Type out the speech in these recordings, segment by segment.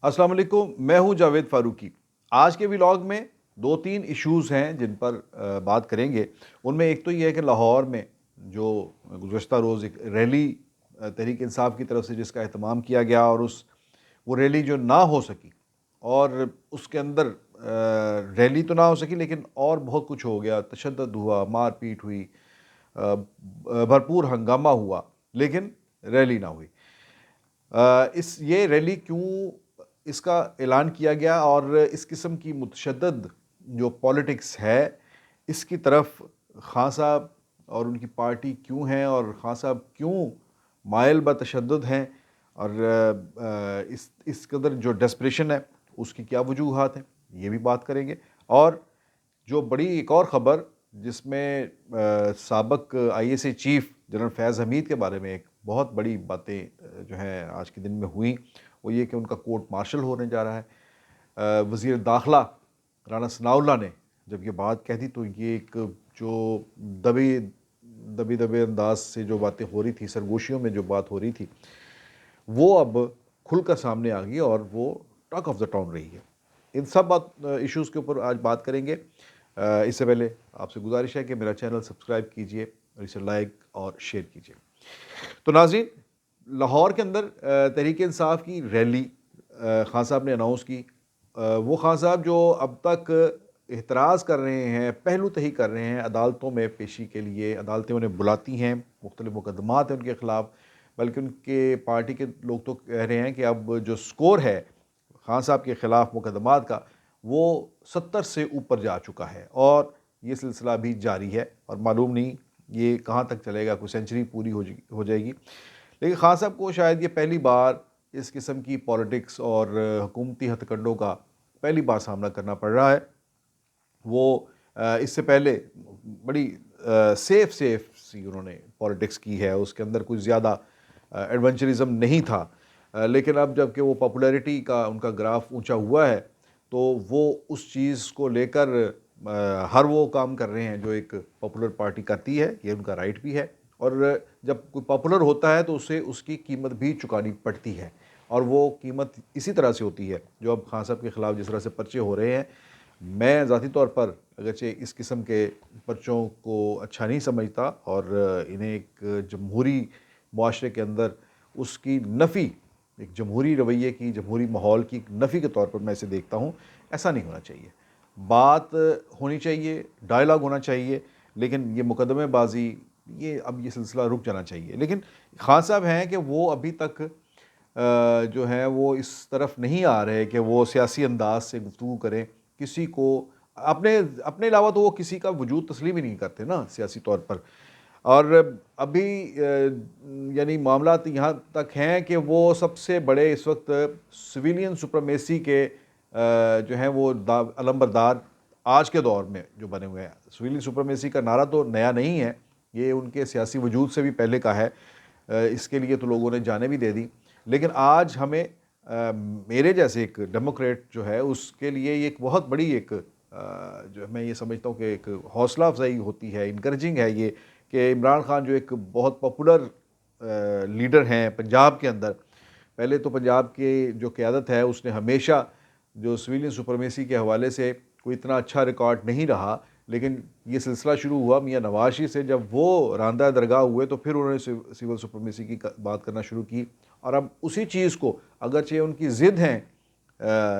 अस्सलाम वालेकुम, मैं हूं जावेद फ़ारूकी। आज के व्लॉग में 2-3 इश्यूज़ हैं जिन पर बात करेंगे। उनमें एक तो ये है कि लाहौर में जो गुज़श्ता रोज़ एक रैली तहरीक इंसाफ की तरफ से जिसका एहतमाम किया गया और वो रैली जो ना हो सकी और उसके अंदर रैली तो ना हो सकी लेकिन और बहुत कुछ हो गया, तशद्दुद हुआ, मार-पीट हुई, भरपूर हंगामा हुआ, लेकिन रैली ना हुई। इस ये रैली क्यों इसका ऐलान किया गया और इस किस्म की मुतशद्दद जो पॉलिटिक्स है, इसकी तरफ खान साहब और उनकी पार्टी क्यों हैं और खान साहब क्यों मायल ब तशद्दुद हैं और इस कदर जो डेस्परेशन है, उसकी क्या वजूहात हैं, ये भी बात करेंगे। और जो बड़ी एक और ख़बर जिसमें साबिक़ आईएसआई चीफ़ जनरल फैज़ हमीद के बारे में एक बहुत बड़ी बातें जो हैं आज के दिन में हुई, वो ये कि उनका कोर्ट मार्शल होने जा रहा है। वज़ीर दाखिला राना सनाउल्लाह ने जब ये बात कह दी तो ये एक जो दबे दबे दबे अंदाज से जो बातें हो रही थी, सरगोशियों में जो बात हो रही थी, वो अब खुलकर सामने आ गई और वो टॉक ऑफ द टाउन रही है। इन सब इश्यूज़ के ऊपर आज बात करेंगे। इससे पहले आपसे गुजारिश है कि मेरा चैनल सब्सक्राइब कीजिए और इसे लाइक और शेयर कीजिए। तो नाज़रीन, लाहौर के अंदर तहरीक इंसाफ की रैली खान साहब ने अनाउंस की। वो खान साहब जो अब तक एतराज़ कर रहे हैं, पहलू तही कर रहे हैं अदालतों में पेशी के लिए, अदालतें उन्हें बुलाती हैं, मुख्तलिफ़ मुकदमात हैं उनके ख़िलाफ़, बल्कि उनके पार्टी के लोग तो कह रहे हैं कि अब जो स्कोर है खान साहब के ख़िलाफ़ मुकदमात का, वो 70 से ऊपर जा चुका है और ये सिलसिला भी जारी है और मालूम नहीं ये कहाँ तक चलेगा, कोई सेंचुरी पूरी हो जाएगी। लेकिन खान साहब को शायद ये पहली बार इस किस्म की पॉलिटिक्स और हुकूमती हथकंडों का पहली बार सामना करना पड़ रहा है। वो इससे पहले बड़ी सेफ सी उन्होंने पॉलिटिक्स की है, उसके अंदर कुछ ज़्यादा एडवेंचरिज़्म नहीं था। लेकिन अब जबकि वो पॉपुलैरिटी का उनका ग्राफ ऊंचा हुआ है, तो वो उस चीज़ को लेकर हर वो काम कर रहे हैं जो एक पॉपुलर पार्टी करती है, ये उनका राइट भी है। और जब कोई पॉपुलर होता है तो उसे उसकी कीमत भी चुकानी पड़ती है और वो कीमत इसी तरह से होती है जो अब खान साहब के ख़िलाफ़ जिस तरह से पर्चे हो रहे हैं। मैं ज़ाती तौर पर अगरचे इस किस्म के पर्चों को अच्छा नहीं समझता और इन्हें एक जमहूरी मुआशरे के अंदर उसकी नफ़ी, एक जमहूरी रवैये की, जमहूरी माहौल की नफ़ी के तौर पर मैं इसे देखता हूँ। ऐसा नहीं होना चाहिए, बात होनी चाहिए, डायलॉग होना चाहिए, लेकिन ये मुकदमेबाज़ी, ये सिलसिला रुक जाना चाहिए। लेकिन खान साहब हैं कि वो अभी तक जो है वो इस तरफ नहीं आ रहे कि वो सियासी अंदाज से गुफ्तगू करें किसी को। अपने अपने अलावा तो वो किसी का वजूद तस्लीम ही नहीं करते ना सियासी तौर पर। और अभी यानी मामलात यहाँ तक हैं कि वो सबसे बड़े इस वक्त सिविलियन सुप्रीमेसी के जो हैं वो अलंबरदार आज के दौर में जो बने हुए हैं। सिविलियन सुप्रीमेसी का नारा तो नया नहीं है, ये उनके सियासी वजूद से भी पहले का है। इसके लिए तो लोगों ने जानें भी दे दी। लेकिन आज हमें मेरे जैसे एक डेमोक्रेट जो है उसके लिए ये एक बहुत बड़ी एक जो मैं ये समझता हूँ कि एक हौसला अफजाई होती है, इनकरेजिंग है ये कि इमरान खान जो एक बहुत पॉपुलर लीडर हैं पंजाब के अंदर। पहले तो पंजाब की जो क़यादत है उसने हमेशा जो सिविलियन सुप्रीमेसी के हवाले से कोई इतना अच्छा रिकॉर्ड नहीं रहा, लेकिन ये सिलसिला शुरू हुआ मियाँ नवाज शरीफ से। जब वो रांदा दरगाह हुए तो फिर उन्होंने सिविल सुप्रीमेसी की बात करना शुरू की और अब उसी चीज़ को, अगरचे उनकी ज़िद हैं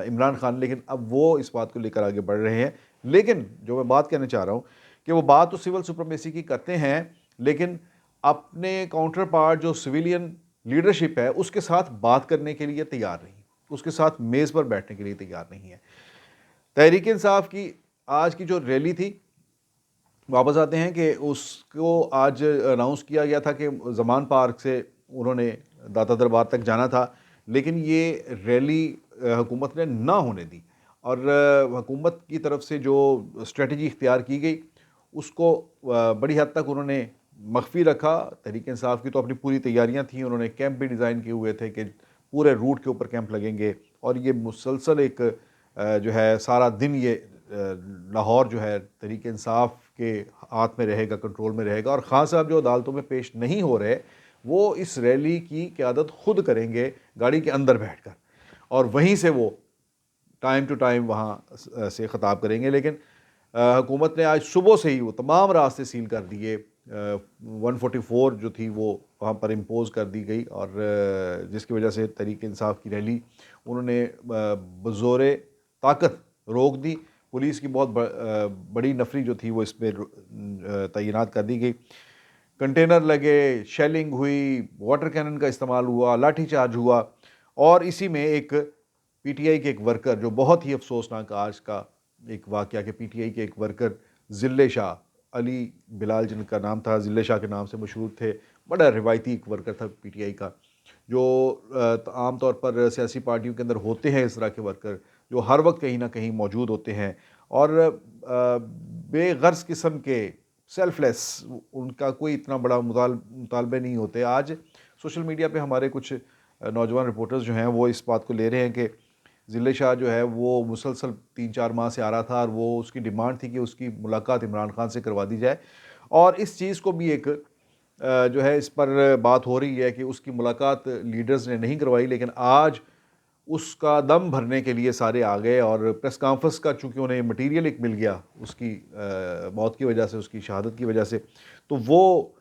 इमरान खान, लेकिन अब वो इस बात को लेकर आगे बढ़ रहे हैं। लेकिन जो मैं बात कहना चाह रहा हूँ कि वो बात तो सिविल सुप्रीमेसी की करते हैं, लेकिन अपने काउंटर पार्ट जो सिविलियन लीडरशिप है उसके साथ बात करने के लिए तैयार नहीं, उसके साथ मेज़ पर बैठने के लिए तैयार नहीं है। तहरीक इंसाफ की आज की जो रैली थी, वापस आते हैं कि उसको आज अनाउंस किया गया था कि ज़मान पार्क से उन्होंने दाता दरबार तक जाना था, लेकिन ये रैली हुकूमत ने ना होने दी और हुकूमत की तरफ से जो स्ट्रेटजी इख्तियार की गई उसको बड़ी हद तक उन्होंने मख्फी रखा। तहरीक इंसाफ की तो अपनी पूरी तैयारियां थी, उन्होंने कैंप भी डिज़ाइन किए हुए थे कि पूरे रूट के ऊपर कैंप लगेंगे और ये मुसलसल एक जो है सारा दिन ये लाहौर जो है तहरीक इंसाफ के हाथ में रहेगा, कंट्रोल में रहेगा। और खान साहब जो अदालतों में पेश नहीं हो रहे, वो इस रैली की क़यादत खुद करेंगे गाड़ी के अंदर बैठकर और वहीं से वो टाइम टू टाइम वहाँ से ख़िताब करेंगे। लेकिन हुकूमत ने आज सुबह से ही वो तमाम रास्ते सील कर दिए। 144 जो थी वो वहाँ पर इम्पोज़ कर दी गई, और जिसकी वजह से तहरीक इंसाफ की रैली उन्होंने बज़ोर ताकत रोक दी। पुलिस की बहुत बड़ी नफरी जो थी वो इस पर तैनात कर दी गई। कंटेनर लगे, शेलिंग हुई, वाटर कैनन का इस्तेमाल हुआ, लाठी चार्ज हुआ, और इसी में एक पीटीआई के एक वर्कर, जो बहुत ही अफसोसनाक आज का एक वाक़या कि पीटीआई के एक वर्कर ज़िल्ले शाह, अली बिलाल जिनका नाम था, ज़िल्ले शाह के नाम से मशहूर थे, बड़ा रिवायती एक वर्कर था पीटीआई का, जो आम तौर पर सियासी पार्टियों के अंदर होते हैं इस तरह के वर्कर, जो हर वक्त कहीं ना कहीं मौजूद होते हैं और बेगर्ज किस्म के सेल्फलेस, उनका कोई इतना बड़ा मुतालबे नहीं होते। आज सोशल मीडिया पे हमारे कुछ नौजवान रिपोर्टर्स जो हैं वो इस बात को ले रहे हैं कि ज़िले शाह जो है वो मुसलसल 3-4 माह से आ रहा था और वो उसकी डिमांड थी कि उसकी मुलाकात इमरान खान से करवा दी जाए, और इस चीज़ को भी एक जो है इस पर बात हो रही है कि उसकी मुलाकात लीडर्स ने नहीं करवाई, लेकिन आज उसका दम भरने के लिए सारे आ गए। और प्रेस कॉन्फ्रेंस का चूँकि उन्हें मटीरियल एक मिल गया उसकी मौत की वजह से, उसकी शहादत की वजह से, तो वो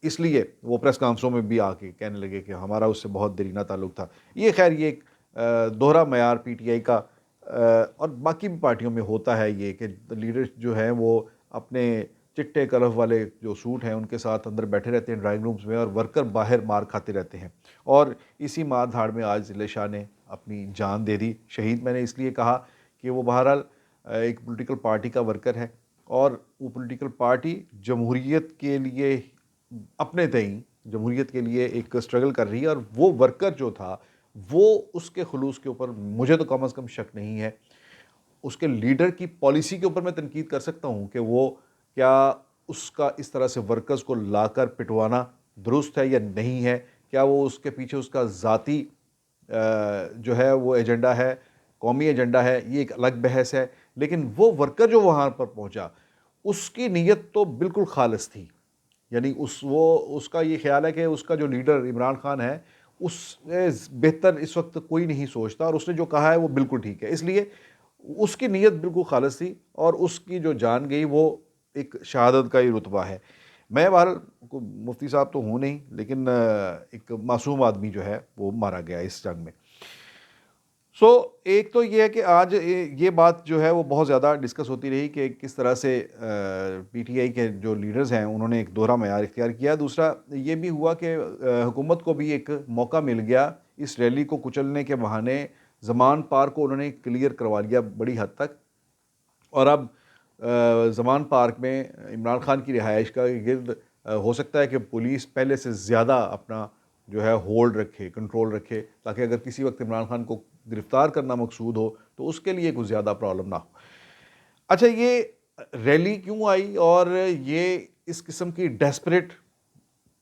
इसलिए वो प्रेस कॉन्फ्रेंसों में भी आके कहने लगे कि हमारा उससे बहुत देरीना ताल्लुक़ था। ये खैर ये एक दोहरा मयार पीटीआई का और बाकी भी पार्टियों में होता है ये कि लीडर जो हैं वो अपने चिट्टे कलफ वाले जो सूट हैं उनके साथ अंदर बैठे रहते हैं ड्राइंग रूम्स में, और वर्कर बाहर मार खाते रहते हैं। और इसी मार धाड़ में आज ज़िले शाह ने अपनी जान दे दी। शहीद मैंने इसलिए कहा कि वो बहरहाल एक पॉलिटिकल पार्टी का वर्कर है, और वो पॉलिटिकल पार्टी जमहूरियत के लिए अपने तईं जमहूरियत के लिए एक स्ट्रगल कर रही है, और वो वर्कर जो था वो उसके खुलूस के ऊपर मुझे तो कम अज़ कम शक नहीं है। उसके लीडर की पॉलिसी के ऊपर मैं तनकीद कर सकता हूँ कि वो क्या उसका इस तरह से वर्कर्स को लाकर पिटवाना दुरुस्त है या नहीं है, क्या वो उसके पीछे उसका ज़ाती जो है वो एजेंडा है, कौमी एजेंडा है, ये एक अलग बहस है। लेकिन वो वर्कर जो वहाँ पर पहुँचा उसकी नीयत तो बिल्कुल खालिस थी, यानी उसका ये ख्याल है कि उसका जो लीडर इमरान खान है उससे बेहतर इस वक्त कोई नहीं सोचता, और उसने जो कहा है वो बिल्कुल ठीक है। इसलिए उसकी नीयत बिल्कुल खालिस थी, और उसकी जो जान गई वो एक शहादत का ही रुतबा है। मैं बहरहाल मुफ्ती साहब तो हूँ नहीं, लेकिन एक मासूम आदमी जो है वो मारा गया इस जंग में। एक तो ये है कि आज ये बात जो है वो बहुत ज़्यादा डिस्कस होती रही कि किस तरह से पीटीआई के जो लीडर्स हैं उन्होंने एक दोहरा मयार इख्तियार किया। दूसरा ये भी हुआ कि हुकूमत को भी एक मौका मिल गया इस रैली को कुचलने के बहाने। ज़मान पार्क को उन्होंने क्लियर करवा लिया बड़ी हद तक, और अब ज़मान पार्क में इमरान खान की रिहाइश का गिर्द हो सकता है कि पुलिस पहले से ज़्यादा अपना जो है होल्ड रखे, कंट्रोल रखे, ताकि अगर किसी वक्त इमरान खान को गिरफ़्तार करना मकसूद हो तो उसके लिए कुछ ज़्यादा प्रॉब्लम ना हो। अच्छा, ये रैली क्यों आई और ये इस किस्म की डेस्परेट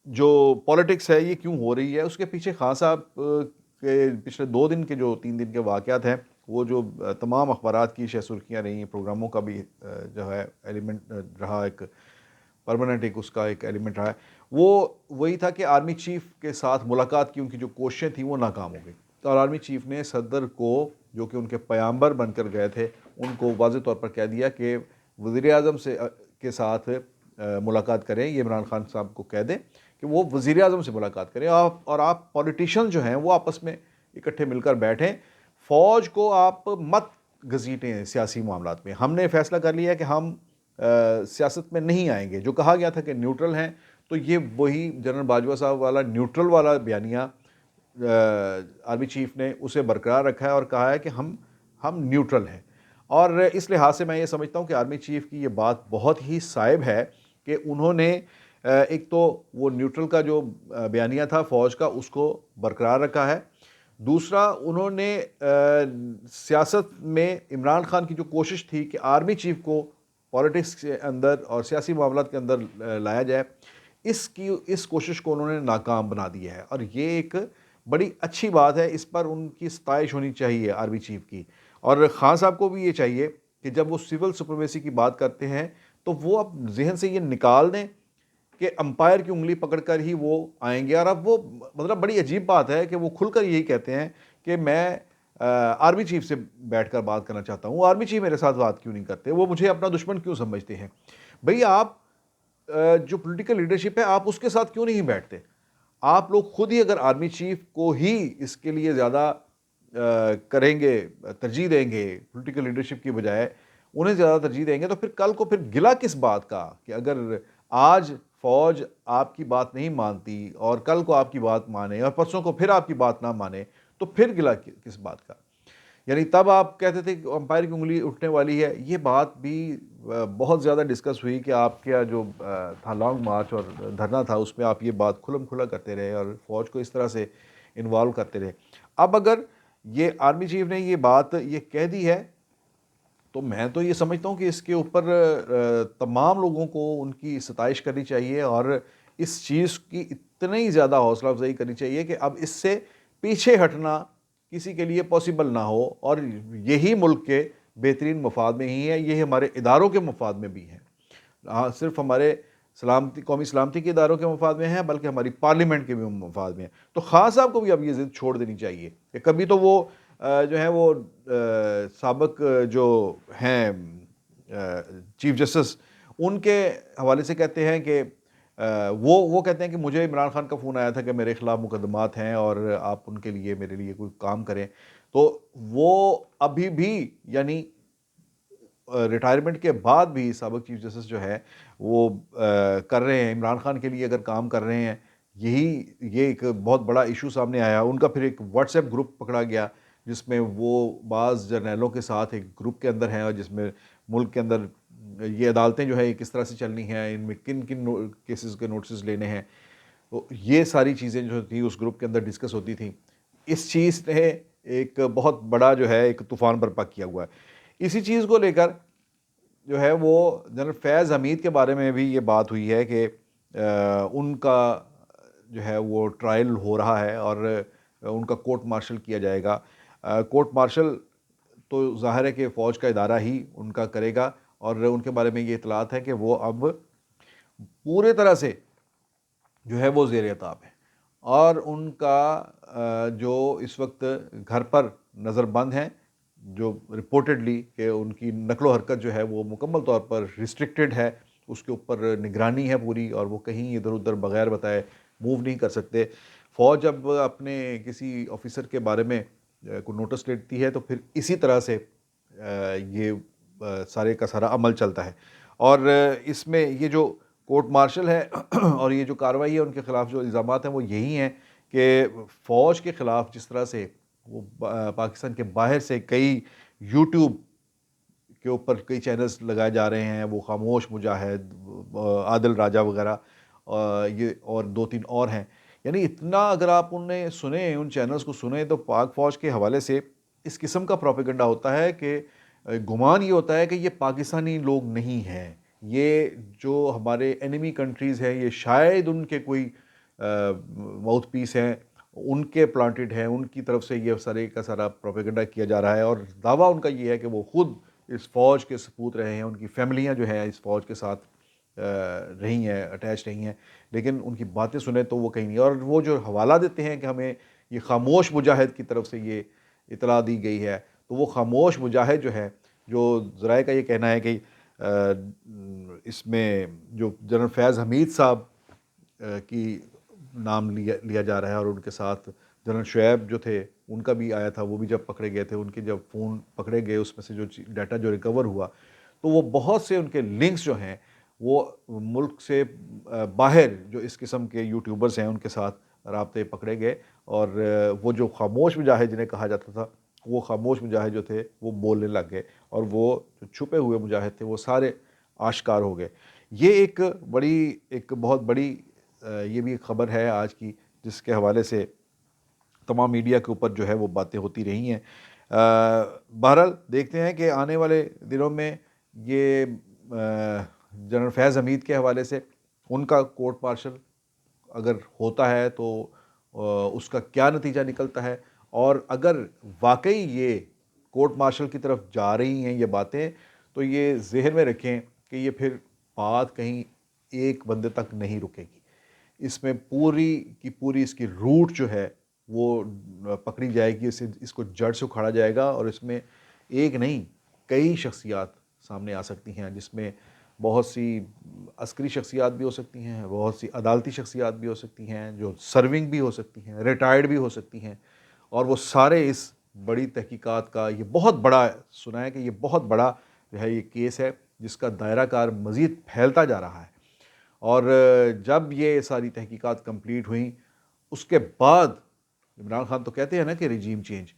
जो पॉलिटिक्स है ये क्यों हो रही है, उसके पीछे खान साहब के पिछले 2 दिन के जो 3 दिन के वाक़यात हैं, वो जो तमाम अखबारात की सुर्खियाँ रही, प्रोग्रामों का भी जो है एलिमेंट रहा, एक परमानेंट एक उसका एक एलिमेंट रहा है, वो वही था कि आर्मी चीफ़ के साथ मुलाकात की उनकी जो कोशिशें थी वो नाकाम हो गई। और आर्मी चीफ़ ने सदर को, जो कि उनके पैगंबर बनकर गए थे, उनको वाज़ेह तौर पर कह दिया कि वज़ीर-ए-आज़म से के साथ मुलाकात करें। ये इमरान खान साहब को कह दें कि वो वज़ीर-ए-आज़म से मुलाकात करें, आप पॉलिटिशियन जो हैं वो आपस में इकट्ठे मिलकर बैठें, फ़ौज को आप मत घसीटें सियासी मामलात में। हमने फ़ैसला कर लिया है कि हम सियासत में नहीं आएंगे। जो कहा गया था कि न्यूट्रल हैं, तो ये वही जनरल बाजवा साहब वाला न्यूट्रल वाला बयानिया आर्मी चीफ ने उसे बरकरार रखा है और कहा है कि हम न्यूट्रल हैं। और इस लिहाज से मैं ये समझता हूँ कि आर्मी चीफ की ये बात बहुत ही साइब है कि उन्होंने एक तो वो न्यूट्रल का जो बयानिया था फ़ौज का उसको बरकरार रखा है। दूसरा, उन्होंने सियासत में इमरान खान की जो कोशिश थी कि आर्मी चीफ को पॉलिटिक्स के अंदर और सियासी मामलात के अंदर लाया जाए, इस कोशिश को उन्होंने नाकाम बना दिया है, और ये एक बड़ी अच्छी बात है। इस पर उनकी सताइश होनी चाहिए आर्मी चीफ की, और ख़ान साहब को भी ये चाहिए कि जब वो सिविल सुप्रीमेसी की बात करते हैं तो वो अब जहन से ये निकाल दें कि अंपायर की उंगली पकड़कर ही वो आएंगे। और अब वो मतलब बड़ी अजीब बात है कि वो खुलकर यही कहते हैं कि मैं आर्मी चीफ से बैठकर बात करना चाहता हूँ, आर्मी चीफ मेरे साथ बात क्यों नहीं करते, वो मुझे अपना दुश्मन क्यों समझते हैं। भाई आप जो पॉलिटिकल लीडरशिप है आप उसके साथ क्यों नहीं बैठते। आप लोग खुद ही अगर आर्मी चीफ को ही इसके लिए ज़्यादा करेंगे, तरजीह देंगे पॉलिटिकल लीडरशिप की बजाय, उन्हें ज़्यादा तरजीह देंगे, तो फिर कल को फिर गिला किस बात का कि अगर आज फ़ौज आपकी बात नहीं मानती और कल को आपकी बात माने और परसों को फिर आपकी बात ना माने, तो फिर गिला किस बात का। यानी तब आप कहते थे कि अंपायर की उंगली उठने वाली है। ये बात भी बहुत ज़्यादा डिस्कस हुई कि आपका जो था लॉन्ग मार्च और धरना था, उसमें आप ये बात खुल्म खुला करते रहे और फ़ौज को इस तरह से इन्वॉल्व करते रहे। अब अगर ये आर्मी चीफ ने ये बात ये कह दी है, तो मैं तो ये समझता हूँ कि इसके ऊपर तमाम लोगों को उनकी सताइश करनी चाहिए और इस चीज़ की इतनी ज़्यादा हौसला अफजाई करनी चाहिए कि अब इससे पीछे हटना किसी के लिए पॉसिबल ना हो, और यही मुल्क के बेहतरीन मफाद में ही है, यही हमारे इदारों के मफाद में भी है। हाँ, सिर्फ हमारे सलामती, कौमी सलामती के इदारों के मफाद में है, बल्कि हमारी पार्लियामेंट के भी मफाद में है। तो खान साहब को भी अब ये ज़िद छोड़ देनी चाहिए कि कभी तो वो जो है वो साबिक जो हैं चीफ जस्टिस, उनके हवाले से कहते हैं कि वो कहते हैं कि मुझे इमरान खान का फ़ोन आया था कि मेरे खिलाफ मुकदमात हैं और आप उनके लिए मेरे लिए कोई काम करें। तो वो अभी भी यानी रिटायरमेंट के बाद भी साबिक चीफ जस्टिस जो है वो कर रहे हैं, इमरान खान के लिए अगर काम कर रहे हैं। ये एक बहुत बड़ा इशू सामने आया। उनका फिर एक व्हाट्सएप ग्रुप पकड़ा गया जिसमें वो बाज़ जर्नैलों के साथ एक ग्रुप के अंदर हैं और जिसमें मुल्क के अंदर ये अदालतें जो है ये किस तरह से चलनी हैं, इनमें किन किन केसेस के नोटिस लेने हैं। तो ये सारी चीज़ें जो थी उस ग्रुप के अंदर डिस्कस होती थी। इस चीज़ ने एक बहुत बड़ा जो है एक तूफ़ान बर्पा किया हुआ है। इसी चीज़ को लेकर जो है वो जनरल फैज़ हमीद के बारे में भी ये बात हुई है कि उनका जो है वो ट्रायल हो रहा है और उनका कोर्ट मार्शल किया जाएगा। कोर्ट मार्शल तो ज़ाहिर है कि फ़ौज का इदारा ही उनका करेगा और उनके बारे में ये इतलात है कि वो अब पूरे तरह से जो है वो ज़ेर-ए-ताब है और उनका जो इस वक्त घर पर नज़रबंद हैं, जो रिपोर्टेडली कि उनकी नक़्लो हरकत जो है वो मुकम्मल तौर पर रिस्ट्रिक्टेड है, उसके ऊपर निगरानी है पूरी और वो कहीं इधर-उधर बग़ैर बताए मूव नहीं कर सकते। फ़ौज जब अपने किसी ऑफ़िसर के बारे में कोई नोटिस लेती है तो फिर इसी तरह से ये सारे का सारा अमल चलता है और इसमें ये जो कोर्ट मार्शल है और ये जो कार्रवाई है उनके ख़िलाफ़ जो इल्ज़ामात हैं वो यही हैं कि फ़ौज के ख़िलाफ़ जिस तरह से वो पाकिस्तान के बाहर से कई यूट्यूब के ऊपर कई चैनल्स लगाए जा रहे हैं, वो खामोश मुजाहिद, आदिल राजा वगैरह, ये और 2-3 और हैं। यानी इतना अगर आप उन्हें सुने, उन चैनल्स को सुने, तो पाक फ़ौज के हवाले से इस किस्म का प्रोपेगेंडा होता है कि गुमान ये होता है कि ये पाकिस्तानी लोग नहीं हैं। ये जो हमारे एनिमी कंट्रीज़ हैं, ये शायद उनके कोई माउथ पीस हैं, उनके प्लांटेड हैं, उनकी तरफ से ये सारे का सारा प्रोपेगेंडा किया जा रहा है और दावा उनका ये है कि वो खुद इस फ़ौज के सपूत रहे हैं, उनकी फ़ैमिलियाँ जो हैं इस फ़ौज के साथ रही हैं, अटैच रही हैं, लेकिन उनकी बातें सुने तो वो कहीं नहीं। और वो जो हवाला देते हैं कि हमें ये खामोश मुजाहिद की तरफ से ये इतला दी गई है, तो वो खामोश मुजाहिद जो है, जो ज़राए का ये कहना है कि इसमें जो जनरल फैज़ हमीद साहब की नाम लिया लिया जा रहा है और उनके साथ जनरल शुएब जो थे उनका भी आया था, वो भी जब पकड़े गए थे, उनके जब फ़ोन पकड़े गए उसमें से जो डाटा जो रिकवर हुआ, तो वो बहुत से उनके लिंक्स जो हैं वो मुल्क से बाहर जो इस किस्म के यूट्यूबर्स हैं उनके साथ राब्ते पकड़े गए और वो जो खामोश मुजाहिद जिन्हें कहा जाता था, वो खामोश मुजाहिद जो थे वो बोलने लग गए और वो जो छुपे हुए मुजाहिद थे वो सारे आश्कार हो गए। ये एक बहुत बड़ी ये भी एक ख़बर है आज की जिसके हवाले से तमाम मीडिया के ऊपर जो है वो बातें होती रही हैं। बहरहाल देखते हैं कि आने वाले दिनों में ये जनरल फैज़ हमीद के हवाले से उनका कोर्ट मार्शल अगर होता है तो उसका क्या नतीजा निकलता है और अगर वाकई ये कोर्ट मार्शल की तरफ जा रही हैं ये बातें, तो ये ज़हन में रखें कि ये फिर बात कहीं एक बंदे तक नहीं रुकेगी। इसमें पूरी की पूरी इसकी रूट जो है वो पकड़ी जाएगी, इसको जड़ से उखाड़ा जाएगा और इसमें एक नहीं कई शख्सियात सामने आ सकती हैं, जिसमें बहुत सी अस्करी शख्सियात भी हो सकती हैं, बहुत सी अदालती शख्सियात भी हो सकती हैं, जो सर्विंग भी हो सकती हैं, रिटायर्ड भी हो सकती हैं, और वो सारे इस बड़ी तहकीकात का ये बहुत बड़ा सुना है कि ये बहुत बड़ा जो है ये केस है, जिसका दायरा कार मज़ीद फैलता जा रहा है। और जब ये सारी तहकीकात कंप्लीट हुई, उसके बाद इमरान खान तो कहते हैं ना कि रिजीम चेंज,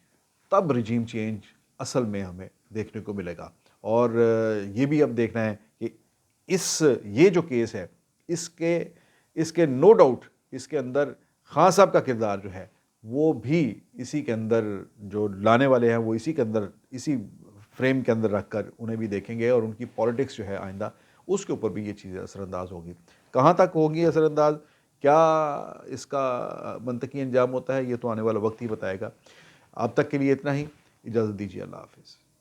तब रिजीम चेंज असल में हमें देखने को मिलेगा। और ये भी अब देखना है कि ये जो केस है, इसके इसके नो डाउट इसके अंदर खान साहब का किरदार जो है वो भी इसी के अंदर, जो लाने वाले हैं वो इसी के अंदर, इसी फ्रेम के अंदर रखकर उन्हें भी देखेंगे, और उनकी पॉलिटिक्स जो है आइंदा उसके ऊपर भी ये चीज़ें असरअंदाज होगी। कहाँ तक होगी असरअंदाज, क्या इसका मंतकी अंजाम होता है, ये तो आने वाला वक्त ही बताएगा। अब तक के लिए इतना ही, इजाज़त दीजिए, अल्लाह हाफ़िज़।